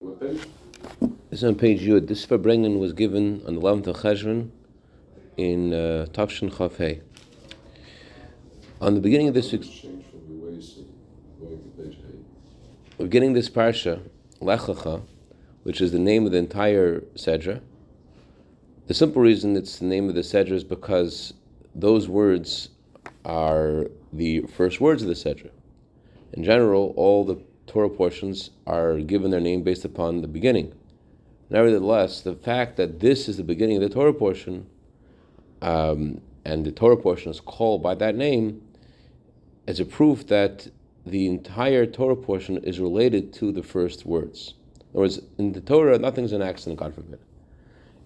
What page? This is on page Yud. This Farbrengen was given on the 11th of Cheshvan in Tafshin Chaf Hey. On the beginning of this week's beginning this parsha, Lecha, which is the name of the entire Sedra. The simple reason it's the name of the Sedra is because those words are the first words of the Sedra. In general, all the Torah portions are given their name based upon the beginning. Nevertheless, the fact that this is the beginning of the Torah portion, and the Torah portion is called by that name, is a proof that the entire Torah portion is related to the first words. In other words, in the Torah, nothing's an accident, God forbid.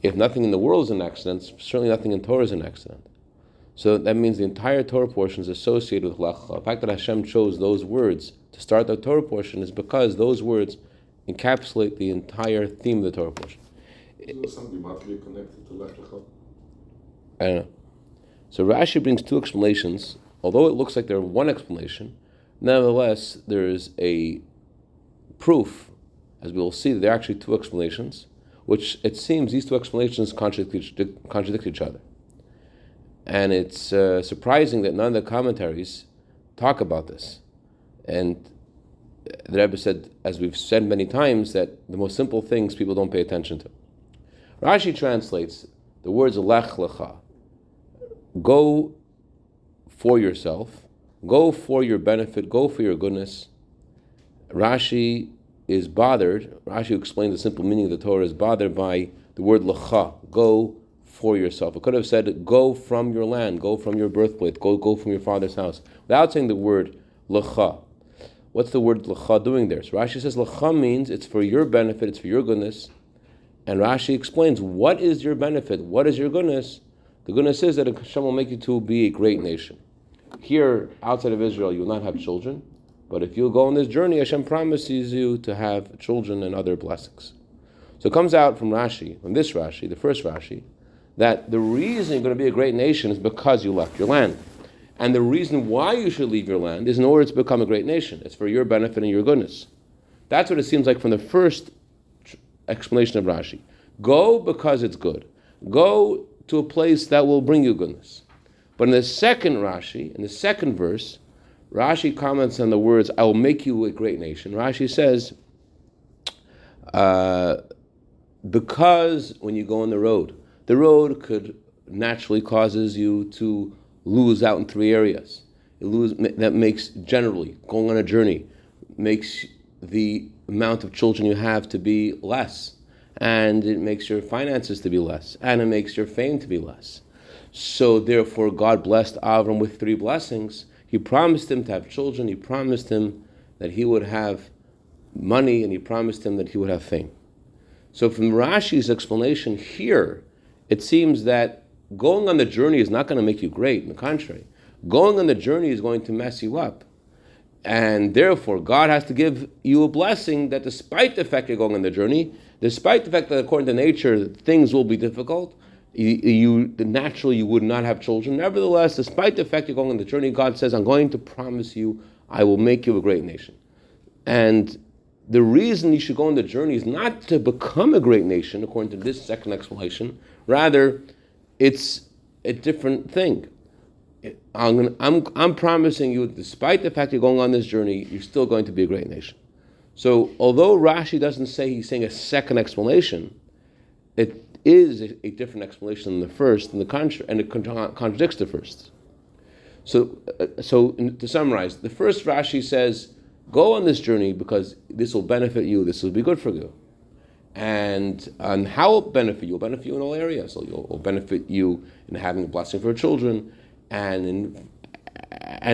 If nothing in the world is an accident, certainly nothing in Torah is an accident. So that means the entire Torah portion is associated with Lecha. The fact that Hashem chose those words to start the Torah portion is because those words encapsulate the entire theme of the Torah portion. Is there something mathematically connected to Lecha? I don't know. So Rashi brings two explanations. Although it looks like there's one explanation, nevertheless, there is a proof, as we will see, that there are actually two explanations, which it seems these two explanations contradict each other. And it's surprising that none of the commentaries talk about this. And the Rebbe said, as we've said many times, that the most simple things people don't pay attention to. Rashi translates the words Lech, Lecha. Go for yourself, go for your benefit, go for your goodness. Rashi is bothered, Rashi explains the simple meaning of the Torah, is bothered by the word Lecha, go for yourself. It could have said, go from your land, go from your birthplace, go from your father's house, without saying the word Lecha. What's the word Lecha doing there? So Rashi says Lecha means it's for your benefit, it's for your goodness. And Rashi explains, what is your benefit? What is your goodness? The goodness is that Hashem will make you to be a great nation. Here, outside of Israel, you will not have children, but if you go on this journey, Hashem promises you to have children and other blessings. So it comes out from Rashi, from this Rashi, the first Rashi, that the reason you're going to be a great nation is because you left your land. And the reason why you should leave your land is in order to become a great nation. It's for your benefit and your goodness. That's what it seems like from the first explanation of Rashi. Go because it's good. Go to a place that will bring you goodness. But in the second Rashi, in the second verse, Rashi comments on the words, I will make you a great nation. Rashi says, because when you go on the road could naturally causes you to lose out in three areas. That makes, generally, going on a journey, makes the amount of children you have to be less. And it makes your finances to be less. And it makes your fame to be less. So therefore, God blessed Avram with three blessings. He promised him to have children. He promised him that he would have money. And he promised him that he would have fame. So from Rashi's explanation here, it seems that going on the journey is not going to make you great. On the contrary, going on the journey is going to mess you up. And therefore, God has to give you a blessing that despite the fact you're going on the journey, despite the fact that according to nature, things will be difficult, naturally you would not have children. Nevertheless, despite the fact you're going on the journey, God says, I'm going to promise you, I will make you a great nation. And the reason you should go on the journey is not to become a great nation, according to this second explanation. Rather, it's a different thing. I'm promising you, despite the fact you're going on this journey, you're still going to be a great nation. So, although Rashi doesn't say he's saying a second explanation, it is a different explanation than the first, and it contradicts the first. So to summarize, the first Rashi says, go on this journey because this will benefit you, this will be good for you. And how will it benefit you? It will benefit you in all areas. So it will benefit you in having a blessing for children, and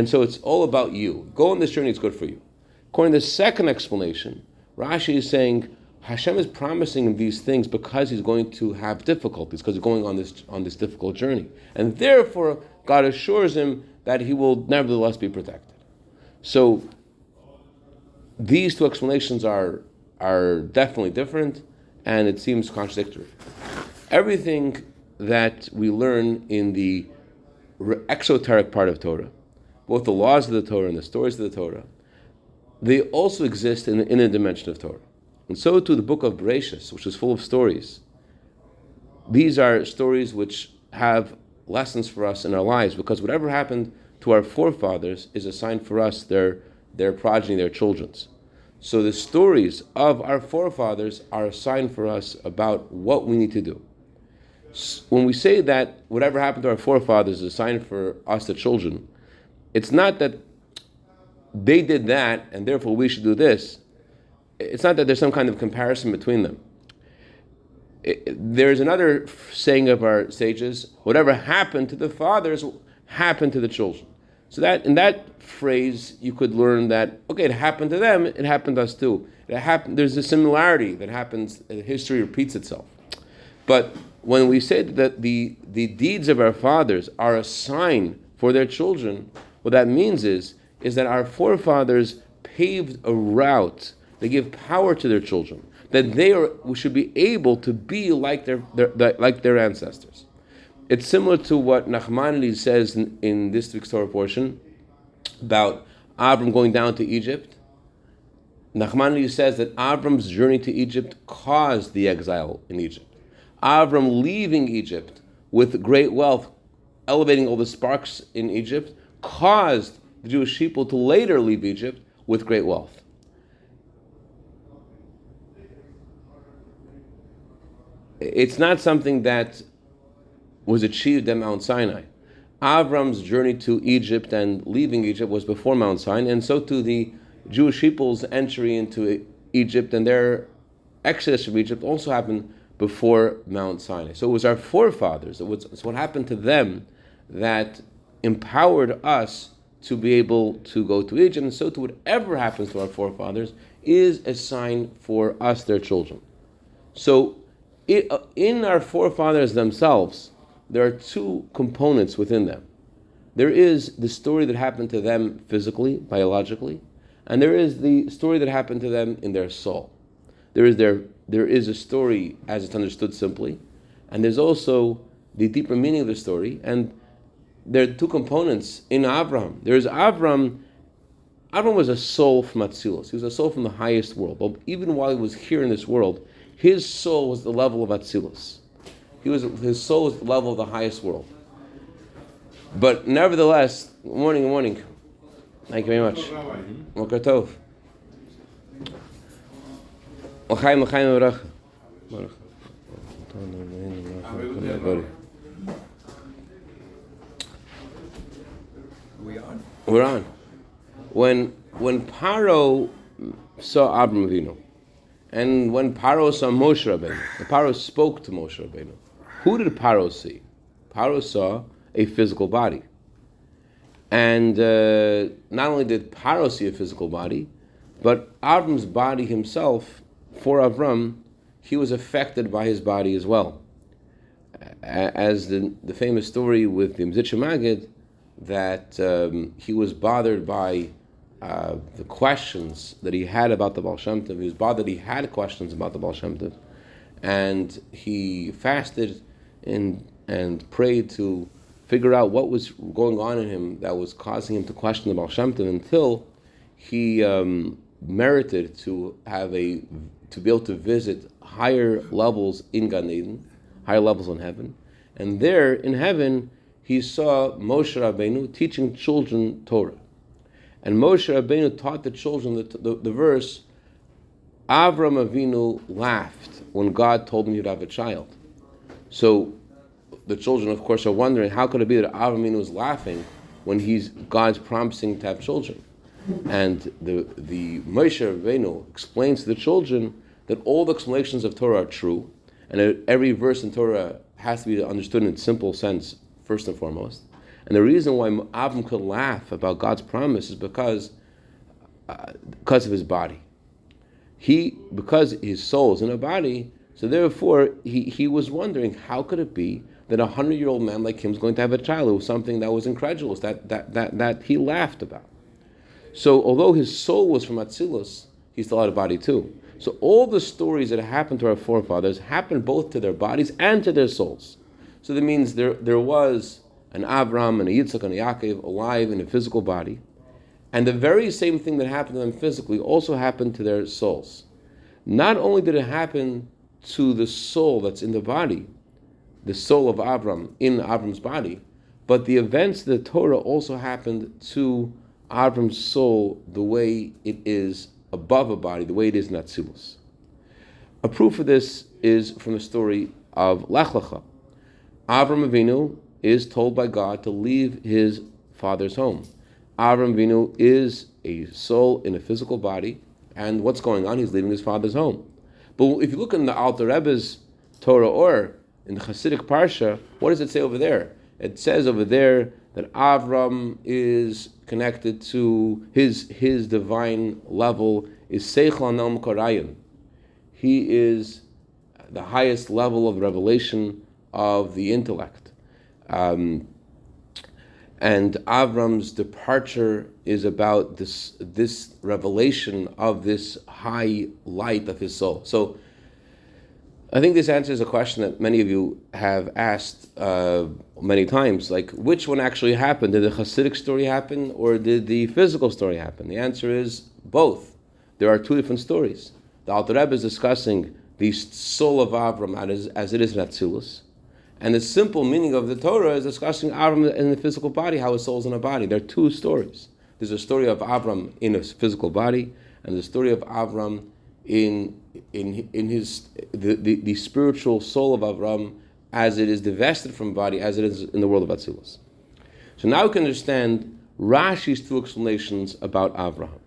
so it's all about you. Go on this journey, it's good for you. According to the second explanation, Rashi is saying Hashem is promising him these things because he's going to have difficulties, because he's going on this difficult journey. And therefore, God assures him that he will nevertheless be protected. So these two explanations are definitely different, and it seems contradictory. Everything that we learn in the exoteric part of Torah, both the laws of the Torah and the stories of the Torah, they also exist in the inner dimension of Torah. And so too the book of Bereshis, which is full of stories. These are stories which have lessons for us in our lives, because whatever happened to our forefathers is a sign for us, their progeny, their children's. So the stories of our forefathers are a sign for us about what we need to do. When we say that whatever happened to our forefathers is a sign for us, the children, it's not that they did that and therefore we should do this. It's not that there's some kind of comparison between them. There's another saying of our sages: whatever happened to the fathers happened to the children. So that in that phrase you could learn that, okay, it happened to them, it happened to us too. There's a similarity that happens, history repeats itself. But when we say that the deeds of our fathers are a sign for their children, what that means is that our forefathers paved a route. They give power to their children, that we should be able to be like their ancestors. It's similar to what Nachmanides says in this week's Torah portion about Abram going down to Egypt. Nachmanides says that Abram's journey to Egypt caused the exile in Egypt. Abram leaving Egypt with great wealth, elevating all the sparks in Egypt, caused the Jewish people to later leave Egypt with great wealth. It's not something that was achieved at Mount Sinai. Avram's journey to Egypt and leaving Egypt was before Mount Sinai, and so too the Jewish people's entry into Egypt and their exodus from Egypt also happened before Mount Sinai. So it was our forefathers, it's what happened to them that empowered us to be able to go to Egypt, and so too whatever happens to our forefathers is a sign for us, their children. So in our forefathers themselves, there are two components within them. There is the story that happened to them physically, biologically, and there is the story that happened to them in their soul. There is a story as it's understood simply, and there's also the deeper meaning of the story, and there are two components in Avram. There's Avram. Avram was a soul from Atzilus. He was a soul from the highest world. But even while he was here in this world, his soul was the level of Atzilus. His soul was the level of the highest world. But nevertheless, good morning. Thank you very much. Boker Tov. L'chaim v'racha. We're on. When Paro saw Abraham Avinu, and when Paro saw Moshe Rabbeinu, the Paro spoke to Moshe Rabbeinu. Who did Paro see? Paro saw a physical body. And not only did Paro see a physical body, but Avram's body himself, for Avram, he was affected by his body as well. As the famous story with the Mzitcha Magid, that he was bothered by the questions that he had about the Baal Shem Tov. He was bothered that he had questions about the Baal Shem Tov. And he fasted and prayed to figure out what was going on in him that was causing him to question the Baal Shem Tov, until he merited to be able to visit higher levels in Gan Eden, higher levels in heaven. And there in heaven, he saw Moshe Rabbeinu teaching children Torah. And Moshe Rabbeinu taught the children the verse, Avram Avinu laughed when God told him he'd have a child. So the children, of course, are wondering, how could it be that Avram Avinu is laughing when God's promising to have children? And the Moshe Rabbeinu explains to the children that all the explanations of Torah are true, and that every verse in Torah has to be understood in its simple sense, first and foremost. And the reason why Avram could laugh about God's promise is because of his body. Because his soul is in a body, so therefore he was wondering, how could it be that 100-year-old man like him is going to have a child? It was something that was incredulous, that he laughed about. So although his soul was from Atzilus, he still had a body too. So all the stories that happened to our forefathers happened both to their bodies and to their souls. So that means there was an Avram and a Yitzchak and a Yaakov alive in a physical body, and the very same thing that happened to them physically also happened to their souls. not only did it happen to the soul that's in the body, the soul of Avram in Avram's body, but the events of the Torah also happened to Avram's soul the way it is above a body, the way it is in Atzilus. A proof of this is from the story of Lecha. Avram Avinu is told by God to leave his father's home. Avram Avinu is a soul in a physical body, and what's going on? He's leaving his father's home. But if you look in the Alter Rebbe's Torah or in the Hasidic Parsha, what does it say over there? It says over there that Avram is connected to his divine level is Seichel Anam Korayim. He is the highest level of revelation of the intellect. And Avram's departure is about this revelation of this high light of his soul. So I think this answers a question that many of you have asked many times, like which one actually happened? Did the Hasidic story happen or did the physical story happen? The answer is both. There are two different stories. The Alter Rebbe is discussing the soul of Avram as it is in Atzilus, and the simple meaning of the Torah is discussing Avram in the physical body, how his soul is in a body. There are two stories. There's a story of Avram in a physical body, and the story of Avram in his the spiritual soul of Avram as it is divested from body, as it is in the world of Atzilus. So now we can understand Rashi's two explanations about Avraham.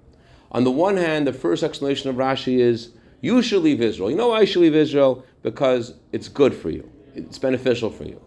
On the one hand, the first explanation of Rashi is, you should leave Israel. You know why you should leave Israel? Because it's good for you. It's beneficial for you.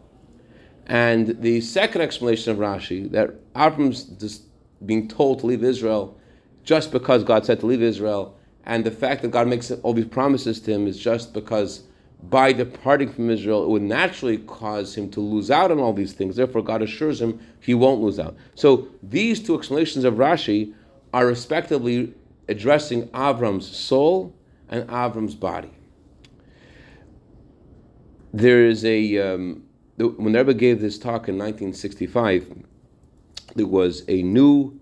And the second explanation of Rashi, that Avram's just being told to leave Israel just because God said to leave Israel, and the fact that God makes all these promises to him is just because by departing from Israel, it would naturally cause him to lose out on all these things. Therefore, God assures him he won't lose out. So these two explanations of Rashi are respectively addressing Avram's soul and Avram's body. There is when the Rebbe gave this talk in 1965, there was a new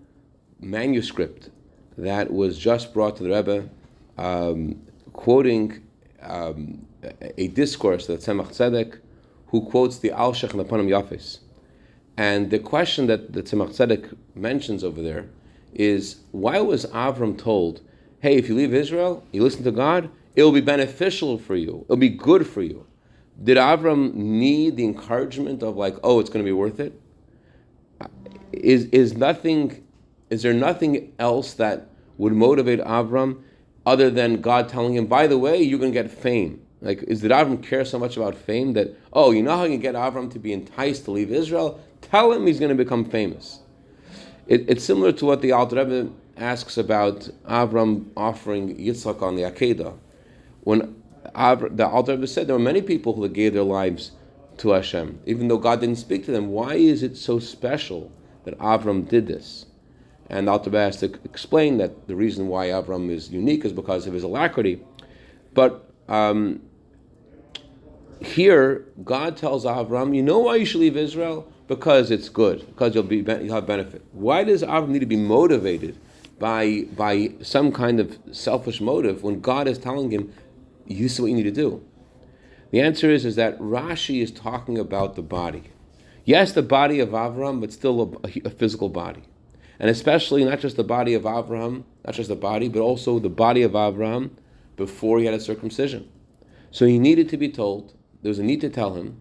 manuscript that was just brought to the Rebbe, quoting a discourse that Tzemach Tzedek, who quotes the Al Shech Napanim Yafes. And the question that the Tzemach Tzedek mentions over there is, why was Avram told, hey, if you leave Israel, you listen to God, it will be beneficial for you, it will be good for you? Did Avram need the encouragement of like, oh, it's going to be worth it? Is there nothing else that would motivate Avram other than God telling him, by the way, you're going to get fame? Like, did Avram care so much about fame that, oh, you know how you get Avram to be enticed to leave Israel? Tell him he's going to become famous. It's similar to what the Alter Rebbe asks about Avram offering Yitzchak on the Akedah. When the Alter Rebbe said there were many people who gave their lives to Hashem, even though God didn't speak to them. Why is it so special that Avram did this? And the Alter Rebbe has to explain that the reason why Avram is unique is because of his alacrity. But here, God tells Avram, you know why you should leave Israel? Because it's good, because you'll have benefit. Why does Avram need to be motivated by some kind of selfish motive when God is telling him, this is what you need to do? The answer is that Rashi is talking about the body. Yes, the body of Avram, but still a physical body. And especially not just the body of Avraham, not just the body, but also the body of Avraham before he had a circumcision. So he needed to be told, there was a need to tell him,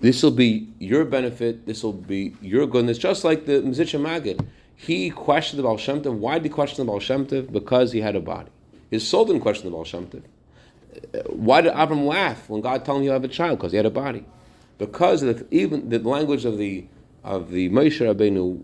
this will be your benefit, this will be your goodness, just like the Mizitcha Maggid. He questioned the Baal Shem Tov. Why did he question the Baal Shem Tov? Because he had a body. His soul didn't question the Baal Shem Tov. Why did Avram laugh when God told him he'll have a child? Because he had a body. Because even the language of the Moshe Rabbeinu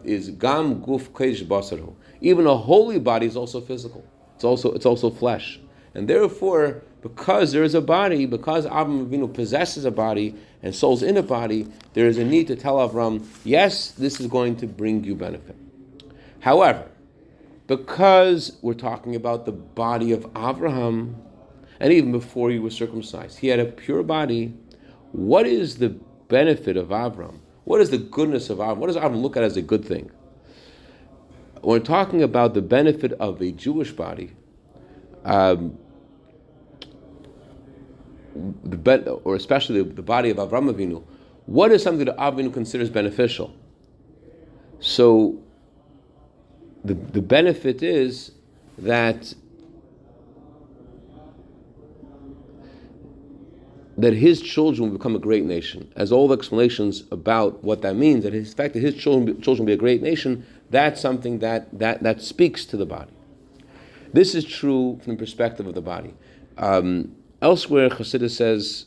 is Gam Guf Kodesh Basaru. Even a holy body is also physical. It's also flesh. And therefore, because there is a body, because Avram Avinu possesses a body and soul's in a body, there is a need to tell Avram, yes, this is going to bring you benefit. However, because we're talking about the body of Avraham, and even before he was circumcised, he had a pure body. What is the benefit of Avram? What is the goodness of Avram? What does Avram look at as a good thing? When we're talking about the benefit of a Jewish body, or especially the body of Avram Avinu, what is something that Avinu considers beneficial? So the benefit is that his children will become a great nation. As all the explanations about what that means, that his fact that his children will be a great nation, that's something that speaks to the body. This is true from the perspective of the body. Elsewhere, chassidus says,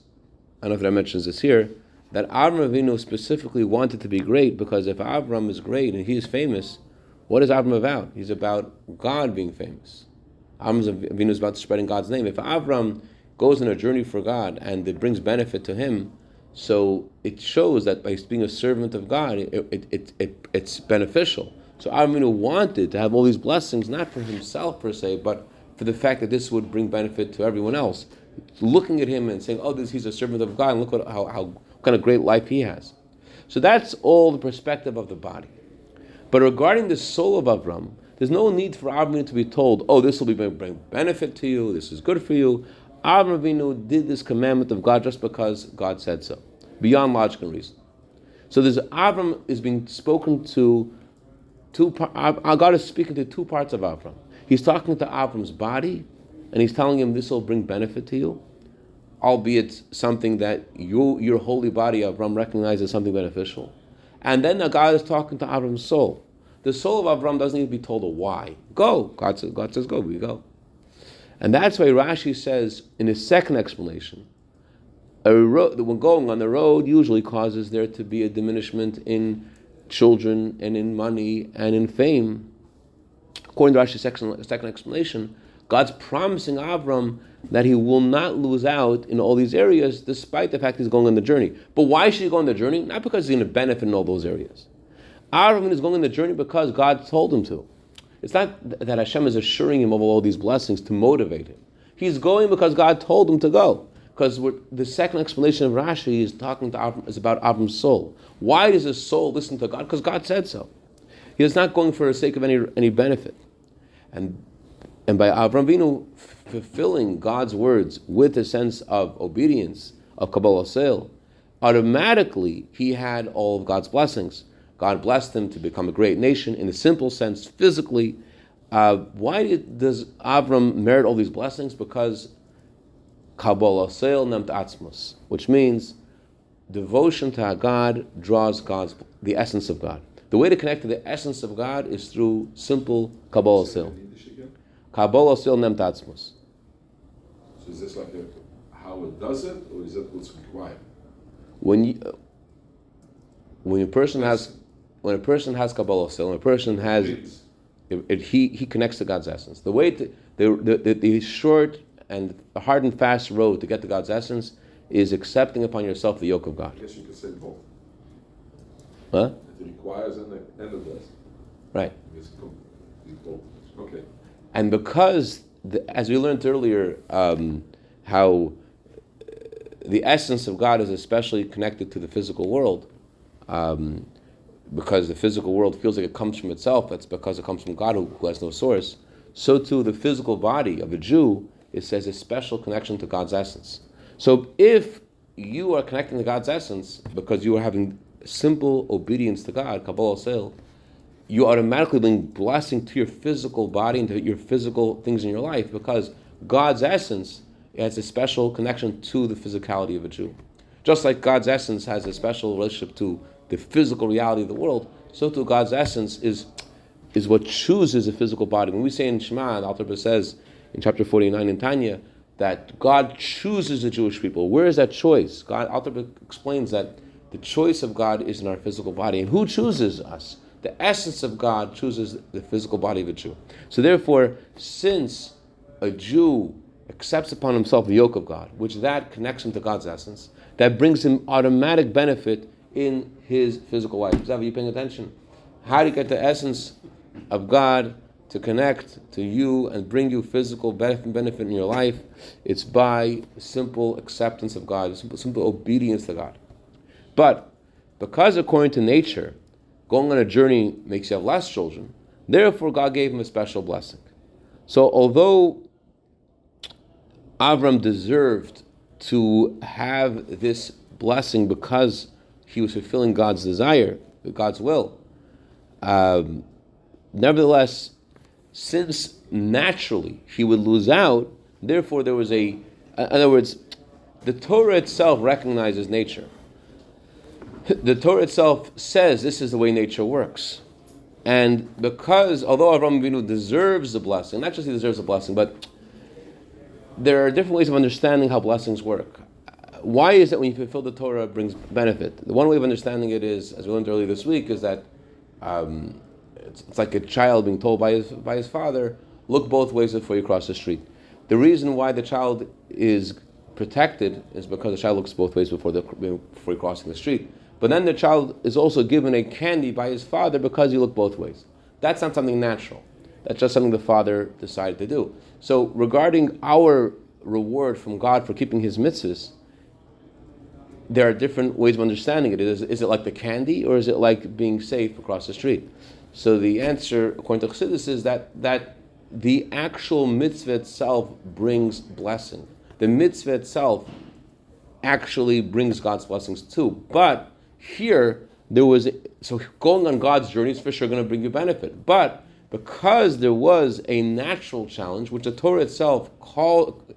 I don't know if I mentions this here, that Avram Avinu specifically wanted to be great because if Avram is great and he is famous, what is Avram about? He's about God being famous. Avram Avinu is about spreading God's name. If Avram goes on a journey for God and it brings benefit to him, so it shows that by being a servant of God, it's beneficial. So Avram Avinu wanted to have all these blessings, not for himself per se, but for the fact that this would bring benefit to everyone else. Looking at him and saying, he's a servant of God, and look at how kind of great life he has. So that's all the perspective of the body. But regarding the soul of Avram, there's no need for Avram Avinu to be told, this will bring benefit to you, this is good for you. Avram Avinu did this commandment of God just because God said so, beyond logic and reason. So Avram is being spoken to, God is speaking to two parts of Avram. He's talking to Avram's body, and he's telling him this will bring benefit to you, albeit something that your holy body, Avram, recognizes as something beneficial. And then God is talking to Avram's soul. The soul of Avram doesn't need to be told a why. Go. God says go, we go. And that's why Rashi says in his second explanation, when going on the road usually causes there to be a diminishment in children and in money and in fame. According to Rashi's second explanation, God's promising Avram that he will not lose out in all these areas despite the fact he's going on the journey. But why should he go on the journey? Not because he's going to benefit in all those areas. Avram is going on the journey because God told him to. It's not that Hashem is assuring him of all these blessings to motivate him. He's going because God told him to go. Because the second explanation of Rashi is talking to Avram, is about Avram's soul. Why does his soul listen to God? Because God said so. He is not going for the sake of any benefit. And by Avram Avinu fulfilling God's words with a sense of obedience, of Kabbalah Zelle, automatically he had all of God's blessings. God blessed him to become a great nation in a simple sense, physically. Why does Avram merit all these blessings? Because Kabbalah Zelle nemt atzmos, which means devotion to God draws the essence of God. The way to connect to the essence of God is through simple Kabbalah Zelle. Kabbalah Zelle nemt atzmos. So is this like how it does it, or is that what's required? When a person has Kabbalah Zelle, when a person has he connects to God's essence. The way the short and the hard and fast road to get to God's essence is accepting upon yourself the yoke of God. I guess you could say both. Huh? It requires and it does. Right. Both. Okay. And because, as we learned earlier, how the essence of God is especially connected to the physical world, because the physical world feels like it comes from itself, that's because it comes from God who has no source. So too the physical body of a Jew, it says a special connection to God's essence. So if you are connecting to God's essence because you are having simple obedience to God, Kabbalah Zelle, you automatically bring blessing to your physical body and to your physical things in your life because God's essence has a special connection to the physicality of a Jew. Just like God's essence has a special relationship to the physical reality of the world, so too God's essence is what chooses a physical body. When we say in Shema, the Alter Rebbe says in chapter 49 in Tanya, that God chooses the Jewish people. Where is that choice? Alter Rebbe explains that the choice of God is in our physical body. And who chooses us? The essence of God chooses the physical body of a Jew. So therefore, since a Jew accepts upon himself the yoke of God, which that connects him to God's essence, that brings him automatic benefit in his physical life. Zav, are you paying attention? How do you get the essence of God to connect to you and bring you physical benefit in your life? It's by simple acceptance of God, simple obedience to God. But because according to nature, going on a journey makes you have less children, therefore God gave him a special blessing. So although Avram deserved to have this blessing because he was fulfilling God's desire, God's will. Nevertheless, since naturally he would lose out, therefore there was in other words, the Torah itself recognizes nature. The Torah itself says this is the way nature works. And because, although Avraham Avinu deserves the blessing, not just he deserves the blessing, but there are different ways of understanding how blessings work. Why is it when you fulfill the Torah it brings benefit? The one way of understanding it is, as we learned earlier this week, is that it's like a child being told by his father, look both ways before you cross the street. The reason why the child is protected is because the child looks both ways before crossing the street. But then the child is also given a candy by his father because he looked both ways. That's not something natural. That's just something the father decided to do. So regarding our reward from God for keeping his mitzvahs, there are different ways of understanding it. Is it like the candy, or is it like being safe across the street? So the answer, according to chassidus, is that the actual mitzvah itself brings blessing. The mitzvah itself actually brings God's blessings too. But here, so going on God's journey is for sure going to bring you benefit. But because there was a natural challenge, which the Torah itself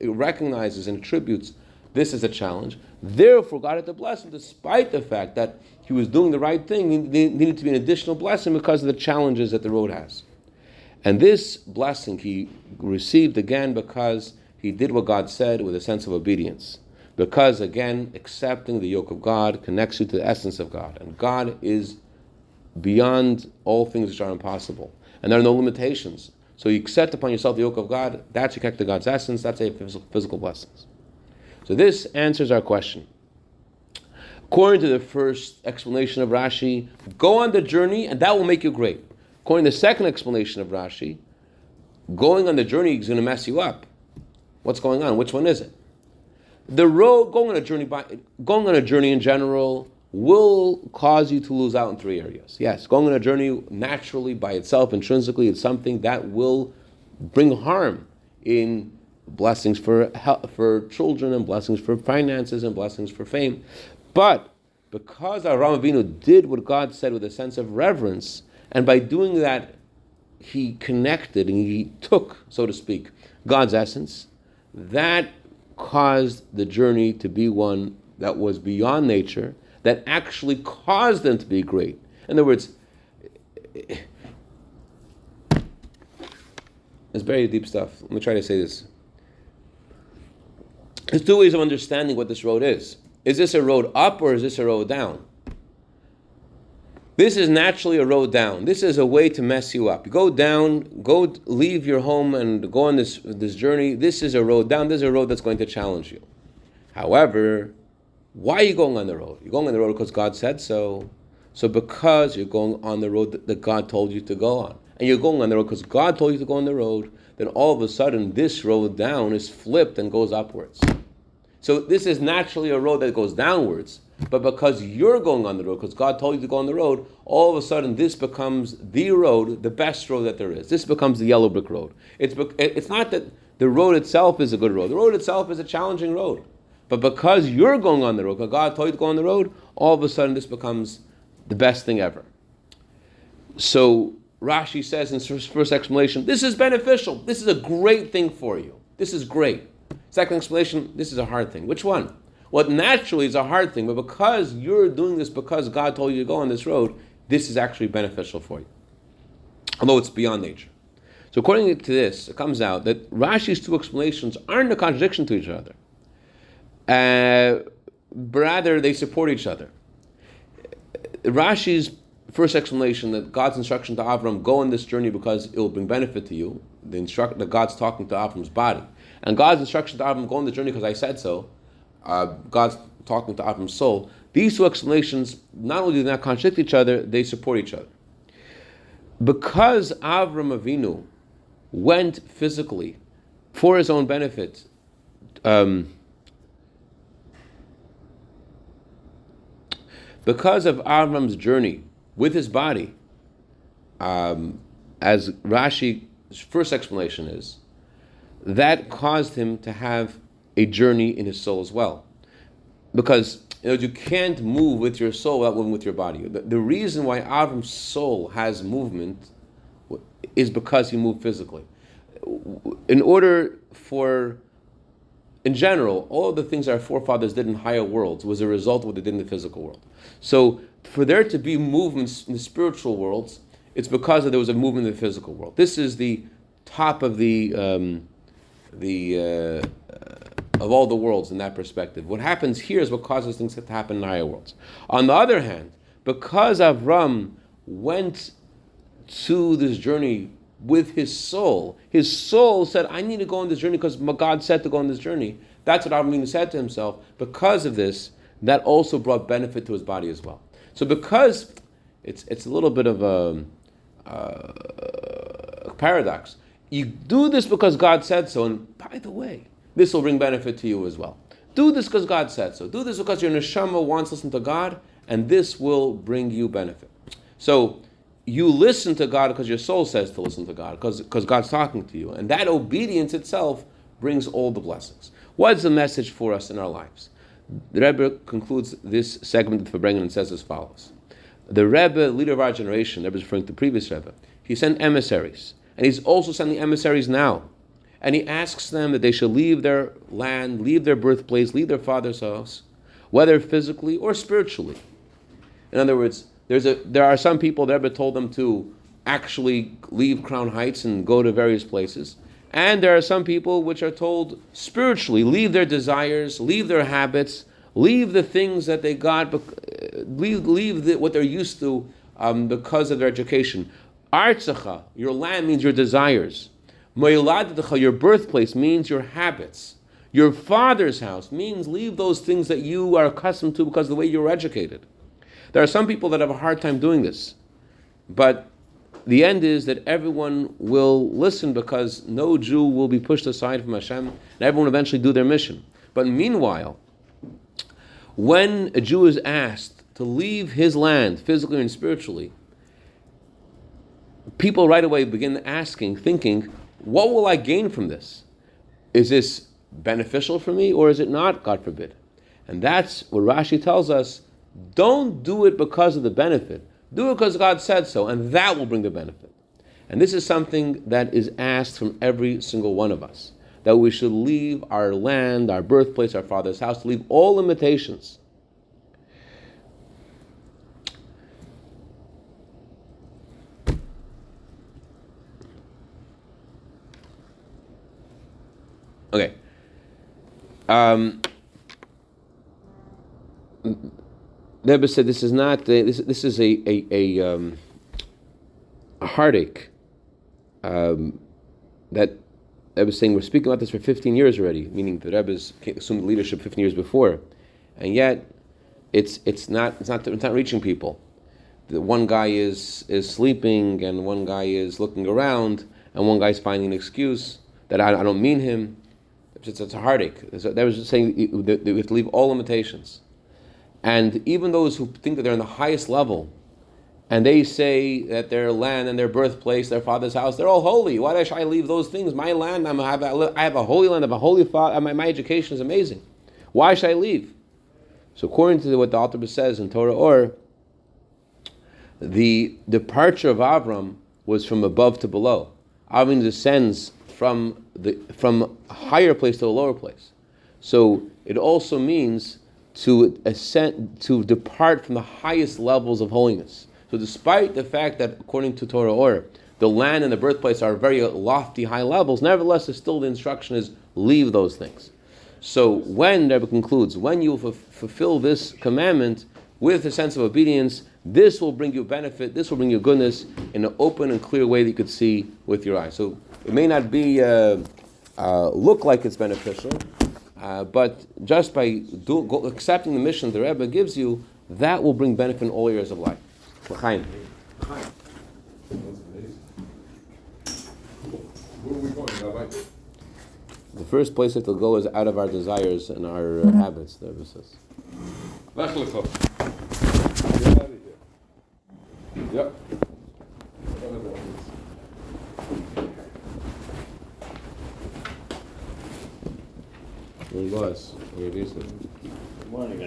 recognizes and attributes, this is a challenge. Therefore, God had to bless him, despite the fact that he was doing the right thing. There needed to be an additional blessing because of the challenges that the road has. And this blessing he received again because he did what God said with a sense of obedience. Because, again, accepting the yoke of God connects you to the essence of God. And God is beyond all things which are impossible. And there are no limitations. So you accept upon yourself the yoke of God, that's you connect to God's essence, that's a physical blessings. So this answers our question. According to the first explanation of Rashi, go on the journey and that will make you great. According to the second explanation of Rashi, going on the journey is going to mess you up. What's going on? Which one is it? The road, going on a journey in general will cause you to lose out in three areas. Yes, going on a journey naturally by itself, intrinsically, is something that will bring harm in blessings for children and blessings for finances and blessings for fame. But because Avraham Avinu did what God said with a sense of reverence, and by doing that, he connected and he took, so to speak, God's essence, that caused the journey to be one that was beyond nature, that actually caused them to be great. In other words, it's very deep stuff. Let me try to say this. There's two ways of understanding what this road is. Is this a road up or is this a road down? This is naturally a road down. This is a way to mess you up. You go down, leave your home and go on this journey. This is a road down. This is a road that's going to challenge you. However, why are you going on the road? You're going on the road because God said so. So because you're going on the road that God told you to go on, and you're going on the road because God told you to go on the road, then all of a sudden this road down is flipped and goes upwards. So this is naturally a road that goes downwards, but because you're going on the road, because God told you to go on the road, all of a sudden this becomes the road, the best road that there is. This becomes the yellow brick road. It's not that the road itself is a good road. The road itself is a challenging road. But because you're going on the road, because God told you to go on the road, all of a sudden this becomes the best thing ever. So Rashi says in his first explanation, this is beneficial. This is a great thing for you. This is great. Second explanation, this is a hard thing. Which one? Well, naturally is a hard thing, but because you're doing this because God told you to go on this road, this is actually beneficial for you. Although it's beyond nature. So according to this, it comes out that Rashi's two explanations aren't a contradiction to each other. Rather, they support each other. Rashi's first explanation, that God's instruction to Avram, go on this journey because it will bring benefit to you, that God's talking to Avram's body. And God's instruction to Avram, go on the journey because I said so, God's talking to Avram's soul. These two explanations, not only do not contradict each other, they support each other. Because Avram Avinu went physically for his own benefit, because of Avram's journey with his body, as Rashi's first explanation is, that caused him to have a journey in his soul as well. Because you can't move with your soul without moving with your body. The reason why Avram's soul has movement is because he moved physically. In general, all of the things our forefathers did in higher worlds was a result of what they did in the physical world. So for there to be movements in the spiritual worlds, it's because there was a movement in the physical world. This is the top of of all the worlds in that perspective. What happens here is what causes things to happen in higher worlds. On the other hand, because Avram went to this journey with his soul said, I need to go on this journey because God said to go on this journey. That's what Avram said to himself. Because of this, that also brought benefit to his body as well. So because it's a little bit of a paradox. You do this because God said so, and by the way, this will bring benefit to you as well. Do this because God said so. Do this because your neshama wants to listen to God, and this will bring you benefit. So you listen to God because your soul says to listen to God, because God's talking to you. And that obedience itself brings all the blessings. What is the message for us in our lives? The Rebbe concludes this segment of Farbrengen and says as follows. The Rebbe, leader of our generation, the Rebbe is referring to the previous Rebbe, he sent emissaries. And he's also sending emissaries now. And he asks them that they should leave their land, leave their birthplace, leave their father's house, whether physically or spiritually. In other words, there are some people that Rebbe told them to actually leave Crown Heights and go to various places. And there are some people which are told spiritually, leave their desires, leave their habits, leave the things that they got, leave what they're used to because of their education. Artzacha, your land means your desires. Moiladcha, your birthplace means your habits. Your father's house means leave those things that you are accustomed to because of the way you were educated. There are some people that have a hard time doing this. But the end is that everyone will listen because no Jew will be pushed aside from Hashem, and everyone will eventually do their mission. But meanwhile, when a Jew is asked to leave his land, physically and spiritually, people right away begin thinking, what will I gain from this? Is this beneficial for me or is it not, God forbid? And that's what Rashi tells us, don't do it because of the benefit. Do it because God said so, and that will bring the benefit. And this is something that is asked from every single one of us, that we should leave our land, our birthplace, our father's house, leave all limitations. Okay. The Rebbe said this is not this is a heartache that Rebbe was saying we're speaking about this for 15 years already, meaning the Rebbe's assumed leadership 15 years before, and yet it's not reaching people. The one guy is sleeping, and one guy is looking around, and one guy's finding an excuse that I don't mean him. It's a heartache. That was just saying that we have to leave all limitations. And even those who think that they're in the highest level, and they say that their land and their birthplace, their father's house, they're all holy. Why should I leave those things? My land, I have a holy land, I have a holy father, my education is amazing. Why should I leave? So according to what the Alter says in Torah Or, the departure of Avram was from above to below. Avram descends from a higher place to a lower place. So it also means to ascend, to depart from the highest levels of holiness. So despite the fact that according to Torah Or, the land and the birthplace are very lofty, high levels, nevertheless, still the instruction is leave those things. So when the Rebbe concludes, when you fulfill this commandment with a sense of obedience, this will bring you benefit, this will bring you goodness in an open and clear way that you could see with your eyes. So it may not be look like it's beneficial, but just by accepting the mission the Rebbe gives you, that will bring benefit in all areas of life. L'chaim. That's amazing. Where are we going, Rabbi? The first place that to go is out of our desires and our habits, the Rebbe says. Lech Lecha. Get out of here. Yep. Morning, boss. Good morning.